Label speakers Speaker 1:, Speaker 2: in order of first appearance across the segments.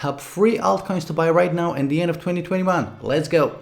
Speaker 1: top 3 altcoins to buy right now in the end of 2021. Let's go.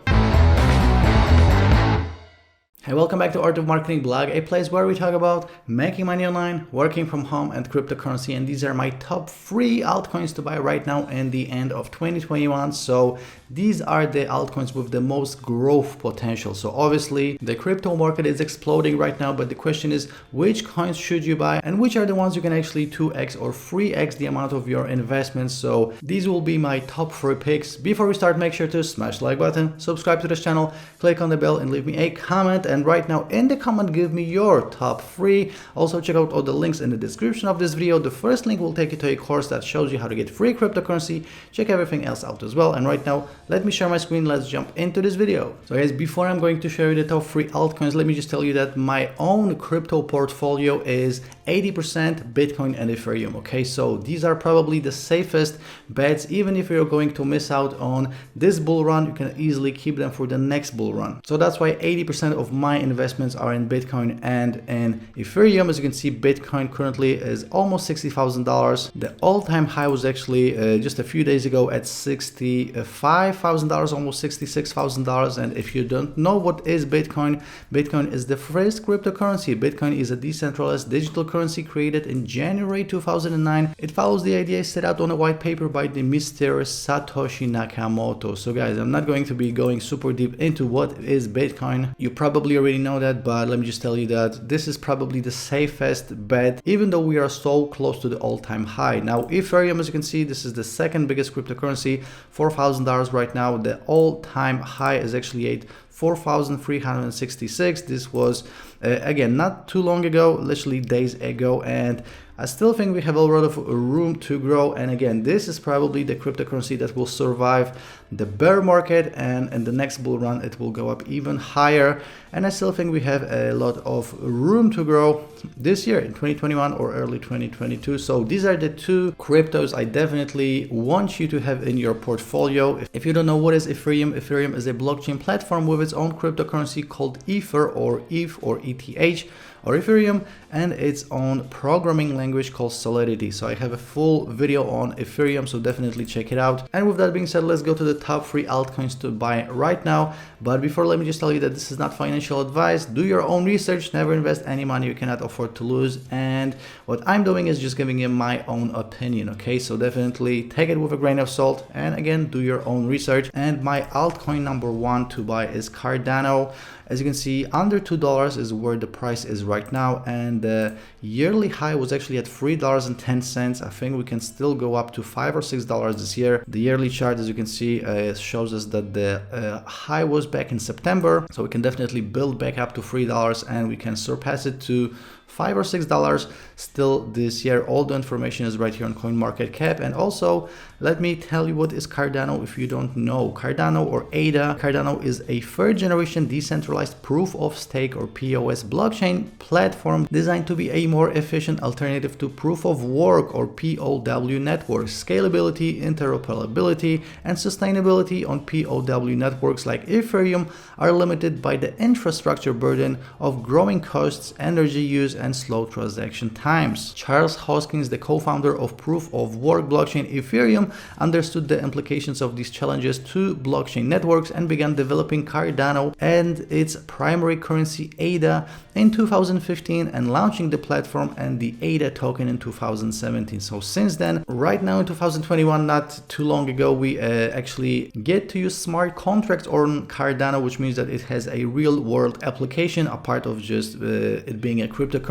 Speaker 1: Hey, welcome back to Art of Marketing blog, a place where we talk about making money online, working from home, and cryptocurrency. And these are my top 3 altcoins to buy right now in the end of 2021. So these are the altcoins with the most growth potential. So obviously the crypto market is exploding right now, but the question is which coins should you buy and which are the ones you can actually 2x or 3x the amount of your investments. So these will be my top 3 picks. Before we start, make sure to smash the like button, subscribe to this channel, click on the bell, and leave me a comment. And right now in the comment, give me your top 3. Also check out all the links in the description of this video. The first link will take you to a course that shows you how to get free cryptocurrency. Check everything else out as well. And right now, let me share my screen. Let's jump into this video. So guys, before I'm going to show you the top 3 altcoins, let me just tell you that my own crypto portfolio is 80% Bitcoin and Ethereum. Okay, so these are probably the safest bets. Even if you're going to miss out on this bull run, you can easily keep them for the next bull run. So that's why 80% of my investments are in Bitcoin and in Ethereum. As you can see, Bitcoin currently is almost $60,000. The all-time high was actually just a few days ago at $65,000, almost $66,000. And if you don't know what is Bitcoin, Bitcoin is the first cryptocurrency. Bitcoin is a decentralized digital currency created in January 2009. It follows the idea set out on a white paper by the mysterious Satoshi Nakamoto. So guys, I'm not going to be going super deep into what is Bitcoin. You probably already know that, but let me just tell you that this is probably the safest bet, even though we are so close to the all-time high. Now Ethereum, as you can see, this is the second biggest cryptocurrency, $4,000 right now. The all-time high is actually at 4,366. This was again not too long ago, literally days ago, and I still think we have a lot of room to grow. And again, this is probably the cryptocurrency that will survive the bear market, and in the next bull run it will go up even higher. And I still think we have a lot of room to grow this year in 2021 or early 2022. So these are the 2 cryptos I definitely want you to have in your portfolio. If you don't know what is Ethereum, Ethereum is a blockchain platform with its own cryptocurrency called Ether or ETH or ETH or Ethereum, and its own programming language called Solidity. So I have a full video on Ethereum, so definitely check it out. And with that being said, let's go to the top 3 altcoins to buy right now. But before, let me just tell you that this is not financial advice. Do your own research, never invest any money you cannot afford to lose. And what I'm doing is just giving you my own opinion, okay? So definitely take it with a grain of salt, and again, do your own research. And my altcoin number 1 to buy is Cardano. As you can see, under $2 is where the price is right now, and the yearly high was actually at $3.10. I think we can still go up to $5 or $6 this year. The yearly chart, as you can see, shows us that the high was back in September, so we can definitely build back up to $3 and we can surpass it to $5 or $6 still this year. All the information is right here on CoinMarketCap. And also, let me tell you what is Cardano if you don't know. Cardano or ADA. Cardano is a 3rd generation decentralized proof of stake or POS blockchain platform designed to be a more efficient alternative to proof of work or POW networks. Scalability, interoperability, and sustainability on POW networks like Ethereum are limited by the infrastructure burden of growing costs, energy use, and slow transaction times. Charles Hosking, the co-founder of Proof of Work blockchain Ethereum, understood the implications of these challenges to blockchain networks and began developing Cardano and its primary currency ADA in 2015 and launching the platform and the ADA token in 2017. So since then, right now in 2021, not too long ago, we actually get to use smart contracts on Cardano, which means that it has a real world application apart of just it being a cryptocurrency.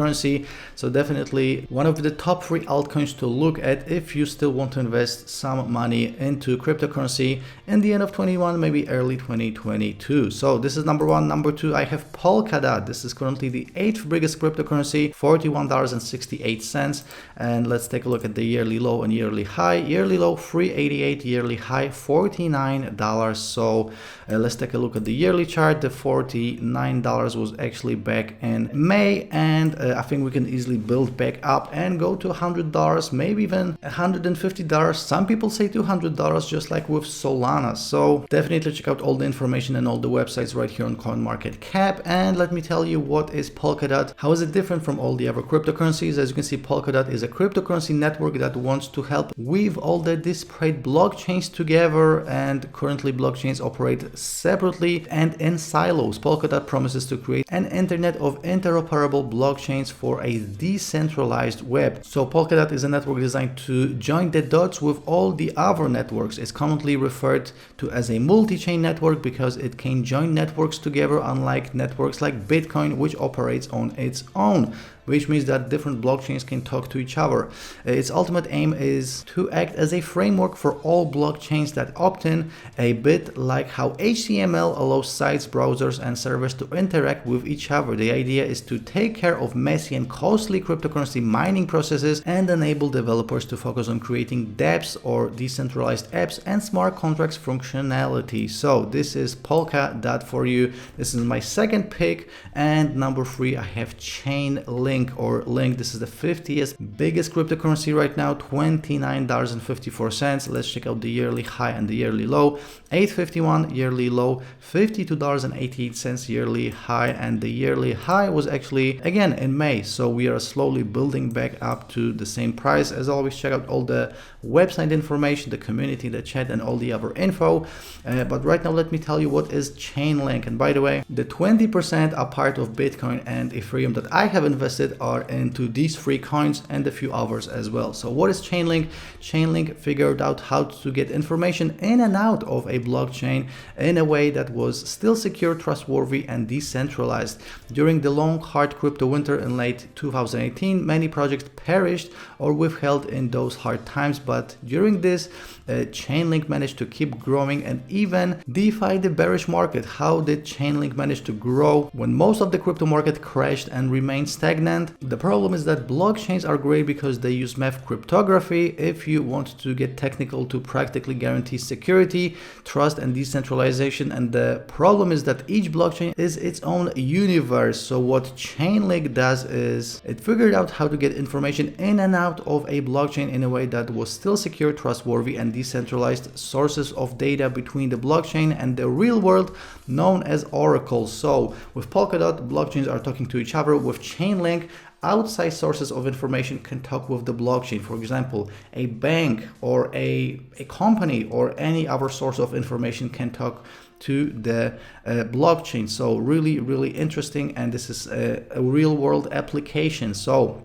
Speaker 1: So definitely one of the top 3 altcoins to look at if you still want to invest some money into cryptocurrency in the end of 21, maybe early 2022. So this is number 1. Number 2, I have Polkadot. This is currently the 8th biggest cryptocurrency, $41.68. And let's take a look at the yearly low and yearly high. Yearly low $3.88, yearly high $49. So let's take a look at the yearly chart. The $49 was actually back in May, and I think we can easily build back up and go to $100, maybe even $150. Some people say $200, just like with Solana. So definitely check out all the information and all the websites right here on CoinMarketCap. And let me tell you, what is Polkadot? How is it different from all the other cryptocurrencies? As you can see, Polkadot is a cryptocurrency network that wants to help weave all the disparate blockchains together, and currently blockchains operate separately and in silos. Polkadot promises to create an internet of interoperable blockchains for a decentralized web. So Polkadot is a network designed to join the dots with all the other networks. It's commonly referred to as a multi-chain network because it can join networks together, unlike networks like Bitcoin, which operates on its own, which means that different blockchains can talk to each other. Its ultimate aim is to act as a framework for all blockchains that opt in, a bit like how HTML allows sites, browsers, and servers to interact with each other. The idea is to take care of messy and costly cryptocurrency mining processes and enable developers to focus on creating dApps or decentralized apps and smart contracts functionality. So this is Polkadot for you. This is my second pick. And number 3, I have Chainlink. This is the 50th biggest cryptocurrency right now, $29.54. Let's check out the yearly high and the yearly low. $8.51 yearly low, $52.88 yearly high, and the yearly high was actually again in May. So we are slowly building back up to the same price. As always, check out all the website information, the community, the chat, and all the other info. But right now, let me tell you what is Chainlink. And by the way, the 20% are part of Bitcoin and Ethereum that I have invested are into these 3 coins and a few others as well. So what is Chainlink? Chainlink figured out how to get information in and out of a blockchain in a way that was still secure, trustworthy, and decentralized. During the long, hard crypto winter in late 2018, many projects perished or withheld in those hard times, but during this, Chainlink managed to keep growing and even defy the bearish market. How did Chainlink manage to grow when most of the crypto market crashed and remained stagnant? The problem is that blockchains are great because they use math cryptography. If you want to get technical, to practically guarantee security, trust, and decentralization. And the problem is that each blockchain is its own universe. So what Chainlink does is it figured out how to get information in and out of a blockchain in a way that was still secure, trustworthy, and decentralized sources of data between the blockchain and the real world, known as oracles. So with Polkadot, blockchains are talking to each other. With Chainlink, outside sources of information can talk with the blockchain. For example, a bank or a company or any other source of information can talk to the blockchain. So really interesting, and this is a real world application. So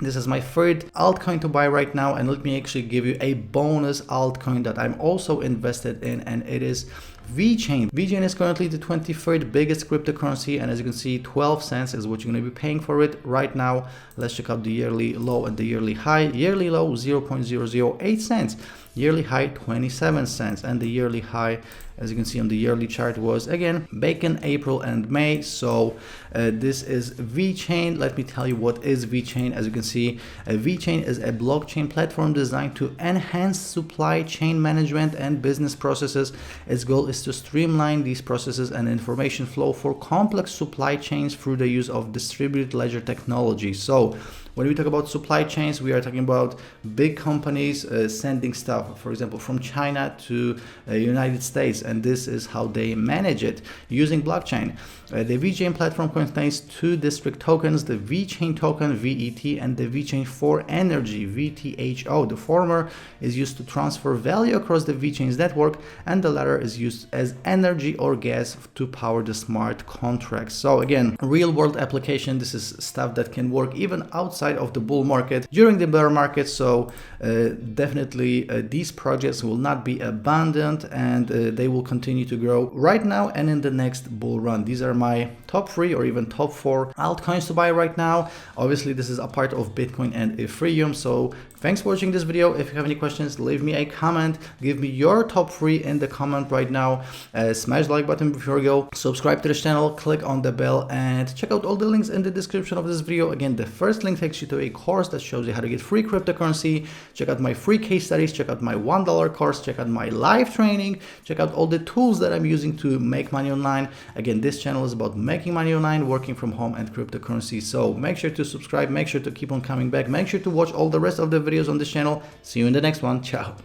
Speaker 1: this is my third altcoin to buy right now, and let me actually give you a bonus altcoin that I'm also invested in, and it is VeChain. VeChain is currently the 23rd biggest cryptocurrency, and as you can see, 12 cents is what you're going to be paying for it right now. Let's check out the yearly low and the yearly high. Yearly low 0.008 cents, yearly high 27 cents, and the yearly high, as you can see on the yearly chart, was again back in April and May. So this is VeChain. Let me tell you what is VeChain. As you can see, VeChain is a blockchain platform designed to enhance supply chain management and business processes. Its goal is to streamline these processes and information flow for complex supply chains through the use of distributed ledger technology. So when we talk about supply chains, we are talking about big companies sending stuff, for example, from China to the United States, and this is how they manage it using blockchain. The VeChain platform contains 2 district tokens, the VeChain token, VET, and the VeChain for Energy, VTHO. The former is used to transfer value across the VeChain's network, and the latter is used as energy or gas to power the smart contracts. So again, real world application. This is stuff that can work even outside of the bull market, during the bear market. So definitely these projects will not be abandoned, and they will continue to grow right now and in the next bull run. These are my top 3 or even top 4 altcoins to buy right now. Obviously, this is a part of Bitcoin and Ethereum, so Thanks for watching this video. If you have any questions, leave me a comment. Give me your top 3 in the comment right now. Smash the like button before you go. Subscribe to the channel, click on the bell, and check out all the links in the description of this video. Again, the first link takes you to a course that shows you how to get free cryptocurrency. Check out my free case studies, check out my $1 course, check out my live training, check out all the tools that I'm using to make money online. Again, this channel is about making money online, working from home, and cryptocurrency. So make sure to subscribe, make sure to keep on coming back, make sure to watch all the rest of the videos on this channel. See you in the next one. Ciao.